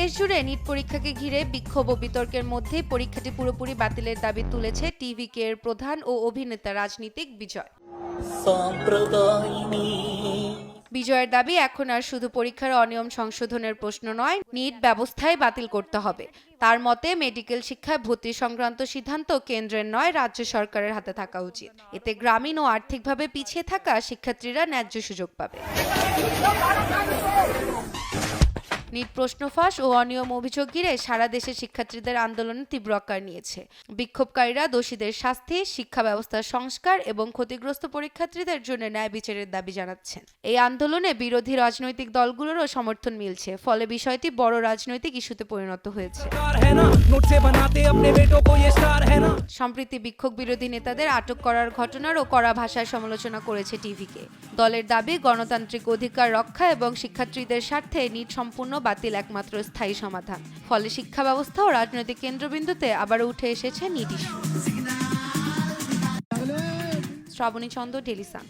দেশ জুড়ে নিট পরীক্ষাকে ঘিরে বিক্ষোভ ও বিতর্কের মধ্যে পরীক্ষাটি পুরোপুরি বাতিলের দাবি তুলেছে টিভিকে এর প্রধান ও অভিনেতা রাজনীতিক বিজয়। বিজয়ের দাবি এখন আর শুধু পরীক্ষার অনিয়ম সংশোধনের প্রশ্ন নয়, নিট ব্যবস্থায় বাতিল করতে হবে। তার মতে মেডিকেল শিক্ষায় ভর্তি সংক্রান্ত সিদ্ধান্ত কেন্দ্রের নয়, রাজ্য সরকারের হাতে থাকা উচিত। এতে গ্রামীণ ও আর্থিকভাবে পিছিয়ে থাকা শিক্ষার্থীরা ন্যায্য সুযোগ পাবে। নিট প্রশ্ন ফাঁস ও অনিয়ম অভিযোগ ঘিরে সারা দেশের শিক্ষার্থীদের আন্দোলনে তীব্র আকার নিয়েছে। বিক্ষোভকারীরা দোষীদের শাস্তি, শিক্ষা ব্যবস্থার সংস্কার এবং ক্ষতিগ্রস্ত পরীক্ষার্থীদের জন্য ন্যায় বিচারের দাবি জানাচ্ছেন। এই আন্দোলনে বিরোধী রাজনৈতিক দলগুলোরও সমর্থন মিলছে, ফলে বিষয়টি বড় রাজনৈতিক ইস্যুতে পরিণত হয়েছে। সম্প্রতি বিক্ষোভ বিরোধী নেতাদের আটক করার ঘটনারও কড়া ভাষায় সমালোচনা করেছে টিভিকে। দলের দাবি, গণতান্ত্রিক অধিকার রক্ষা এবং শিক্ষার্থীদের স্বার্থে নিট সম্পূর্ণ বাতিল একমাত্র স্থায়ী সমাধান। ফলে শিক্ষা ব্যবস্থা ও রাজনৈতিক কেন্দ্রবিন্দুতে আবারও উঠে এসেছে নিট ইস্যু। শ্রাবণী চন্দ্র, ডেইলি সান।